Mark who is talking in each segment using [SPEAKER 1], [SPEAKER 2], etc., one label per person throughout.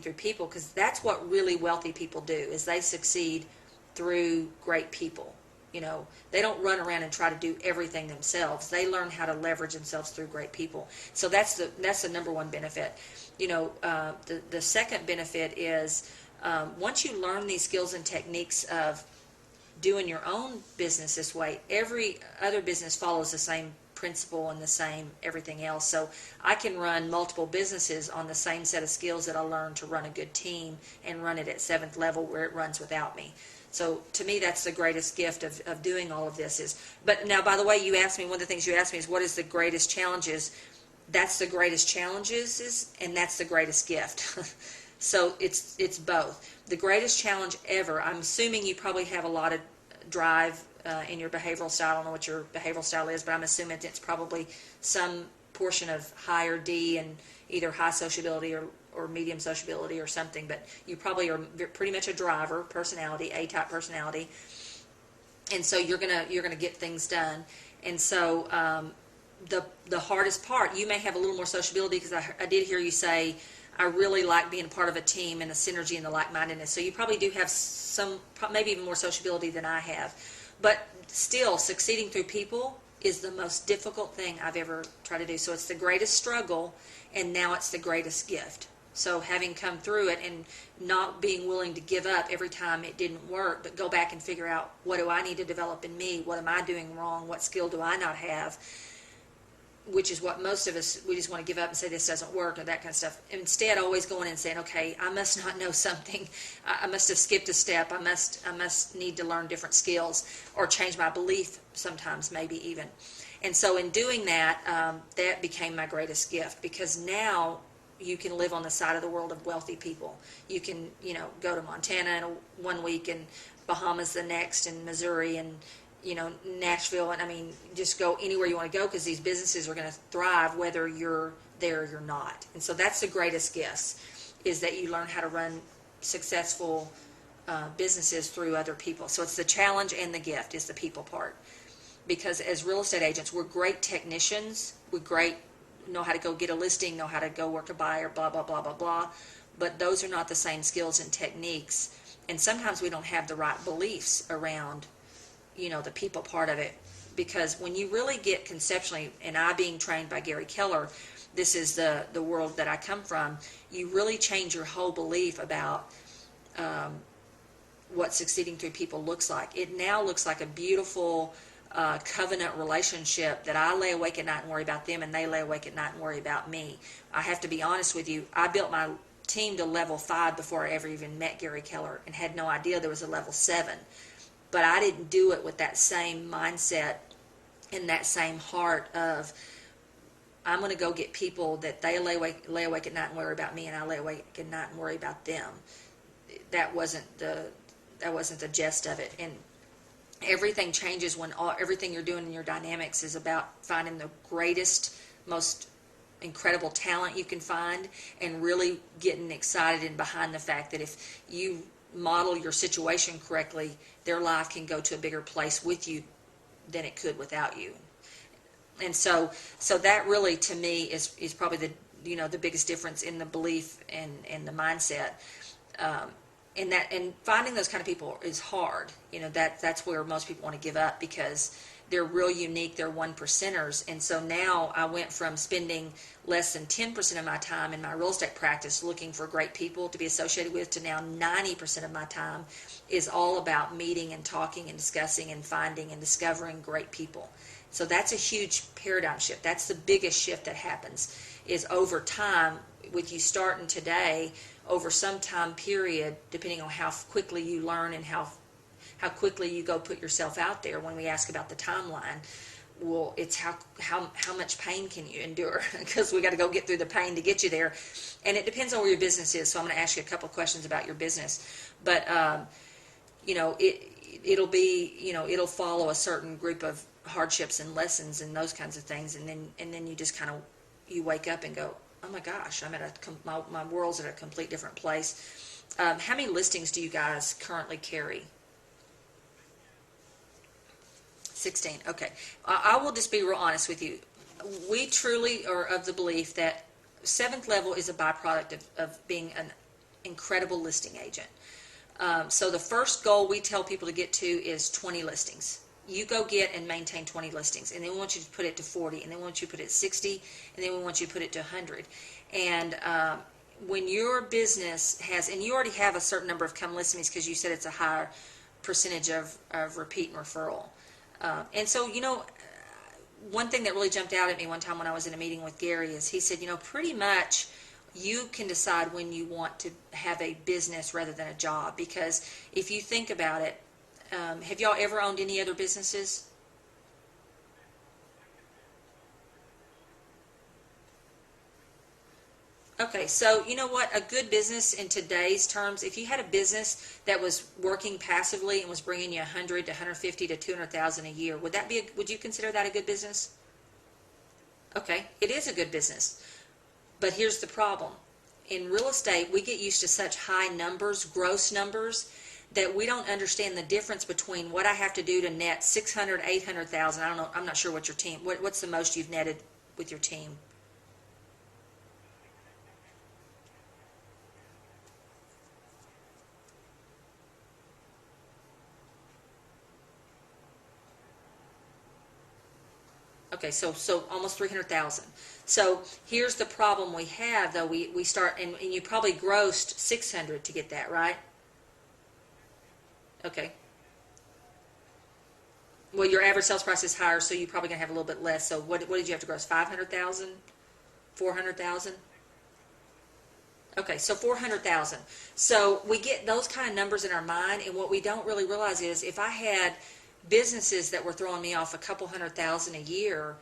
[SPEAKER 1] through people, because that's what really wealthy people do, is they succeed through great people. You know, they don't run around and try to do everything themselves. They learn how to leverage themselves through great people. So that's the number one benefit. You know, the second benefit is once you learn these skills and techniques of doing your own business this way, every other business follows the same principle and the same everything else. So I can run multiple businesses on the same set of skills that I learned to run a good team and run it at 7th level where it runs without me. So to me, that's the greatest gift of doing all of this is. But now, by the way, you asked me, one of the things you asked me is what is the greatest challenges? That's the greatest challenges and that's the greatest gift. So it's both. The greatest challenge ever, I'm assuming you probably have a lot of drive in your behavioral style. I don't know what your behavioral style is, but I'm assuming it's probably some portion of high or D and either high sociability or medium sociability or something, but you probably are pretty much a driver personality, A-type personality, and so you're gonna get things done. And so the hardest part, you may have a little more sociability, because I did hear you say I really like being a part of a team and the synergy and the like-mindedness. So you probably do have some, maybe even more sociability than I have. But still, succeeding through people is the most difficult thing I've ever tried to do. So it's the greatest struggle, and now it's the greatest gift. So having come through it and not being willing to give up every time it didn't work, but go back and figure out, what do I need to develop in me? What am I doing wrong? What skill do I not have? Which is what most of us, we just want to give up and say this doesn't work or that kind of stuff. Instead, always going and saying, okay, I must not know something. I must have skipped a step. I must need to learn different skills or change my belief sometimes, maybe even. And so in doing that, that became my greatest gift, because now you can live on the side of the world of wealthy people. You can, go to Montana in one week and Bahamas the next, and Missouri and Nashville, and I mean, just go anywhere you want to go, because these businesses are going to thrive whether you're there or you're not. And so that's the greatest gift, is that you learn how to run successful businesses through other people. So it's the challenge and the gift is the people part, because as real estate agents, we're great technicians. Know how to go get a listing, know how to go work a buyer, blah, blah, blah, blah, blah. But those are not the same skills and techniques. And sometimes we don't have the right beliefs around the people part of it, because when you really get conceptually, and I being trained by Gary Keller, this is the world that I come from, you really change your whole belief about what succeeding through people looks like. It now looks like a beautiful covenant relationship that I lay awake at night and worry about them, and they lay awake at night and worry about me. I have to be honest with you, I built my team to level 5 before I ever even met Gary Keller, and had no idea there was a level 7. But I didn't do it with that same mindset and that same heart of, I'm going to go get people that they lay awake at night and worry about me, and I lay awake at night and worry about them. That wasn't the gist of it. And everything changes when everything you're doing in your dynamics is about finding the greatest, most incredible talent you can find, and really getting excited and behind the fact that if you model your situation correctly, their life can go to a bigger place with you than it could without you. And so that really, to me, is probably the biggest difference in the belief and the mindset. And finding those kind of people is hard. That's where most people want to give up, because they're real unique. They're 1%ers. And so now I went from spending less than 10% of my time in my real estate practice looking for great people to be associated with, to now 90% of my time is all about meeting and talking and discussing and finding and discovering great people. So that's a huge paradigm shift. That's the biggest shift that happens, is over time, with you starting today, over some time period, depending on how quickly you learn and how quickly you go put yourself out there. When we ask about the timeline, well, it's how much pain can you endure, because we got to go get through the pain to get you there. And it depends on where your business is. So I'm going to ask you a couple of questions about your business, but it'll be, it'll follow a certain group of hardships and lessons and those kinds of things, and then you just kind of, you wake up and go, oh my gosh, I'm at my world's at a complete different place. How many listings do you guys currently carry? 16. Okay. I will just be real honest with you. We truly are of the belief that 7th level is a byproduct of being incredible listing agent. So the first goal we tell people to get to is 20 listings. You go get and maintain 20 listings, and then we want you to put it to 40, and then we want you to put it to 60, and then we want you to put it to 100. And when your business has, and you already have a certain number of come listings because you said it's a higher percentage of repeat and referral. And so, one thing that really jumped out at me one time when I was in a meeting with Gary is he said, pretty much you can decide when you want to have a business rather than a job. Because if you think about it, have y'all ever owned any other businesses? Okay, so you know what? A good business in today's terms, if you had a business that was working passively and was bringing you 100 to 150 to 200,000 a year, would you consider that a good business? Okay, it is a good business. But here's the problem. In real estate, we get used to such high numbers, gross numbers, that we don't understand the difference between what I have to do to net 600, 800,000. I don't know. I'm not sure what your team, what's the most you've netted with your team? Okay, so almost 300,000. So here's the problem we have, though. We start, and you probably grossed 600 to get that, right? Okay. Well, your average sales price is higher, so you're probably going to have a little bit less. So what did you have to gross? 500,000? 400,000? Okay, so 400,000. So we get those kind of numbers in our mind, and what we don't really realize is if I had businesses that were throwing me off a couple 100,000 a year,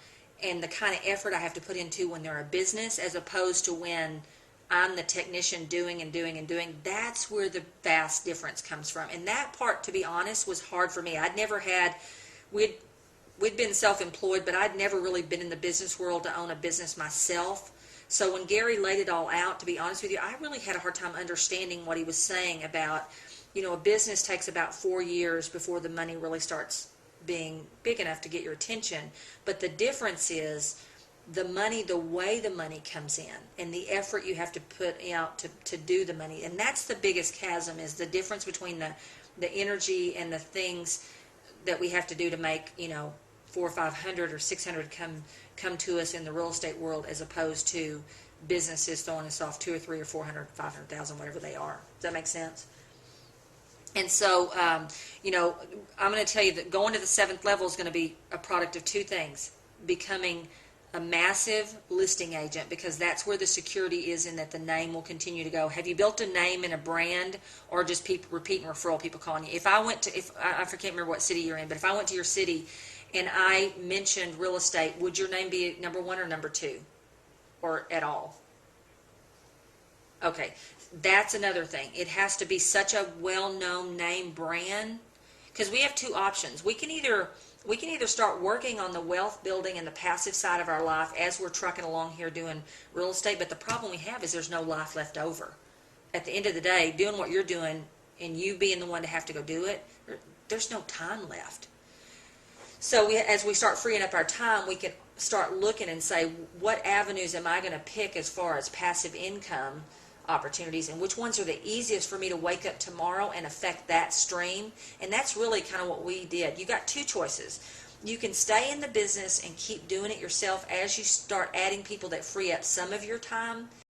[SPEAKER 1] and the kind of effort I have to put into when they're a business as opposed to when I'm the technician doing and doing and doing, that's where the vast difference comes from. And that part, to be honest, was hard for me. I'd never had, we'd been self-employed, but I'd never really been in the business world to own a business myself. So when Gary laid it all out, to be honest with you, I really had a hard time understanding what he was saying about, a business takes about 4 years before the money really starts being big enough to get your attention. But the difference is the way the money comes in and the effort you have to put out to do the money. And that's the biggest chasm, is the difference between the energy and the things that we have to do to make, 400 or 500 or 600 come to us in the real estate world, as opposed to businesses throwing us off 2 or 3 or 400, 500,000, whatever they are. Does that make sense? And so, I'm going to tell you that going to the 7th level is going to be a product of 2 things. Becoming a massive listing agent, because that's where the security is, in that the name will continue to go. Have you built a name and a brand, or just people repeat and referral, people calling you? If I can't remember what city you're in, but if I went to your city and I mentioned real estate, would your name be number 1 or number 2, or at all? Okay, that's another thing. It has to be such a well-known name brand, because we have 2 options. We can either start working on the wealth building and the passive side of our life as we're trucking along here doing real estate, but the problem we have is there's no life left over. At the end of the day, doing what you're doing and you being the one to have to go do it, there's no time left. So as we start freeing up our time, we can start looking and say, what avenues am I going to pick as far as passive income opportunities, and which ones are the easiest for me to wake up tomorrow and affect that stream? And that's really kind of what we did. You got 2 choices. You can stay in the business and keep doing it yourself as you start adding people that free up some of your time,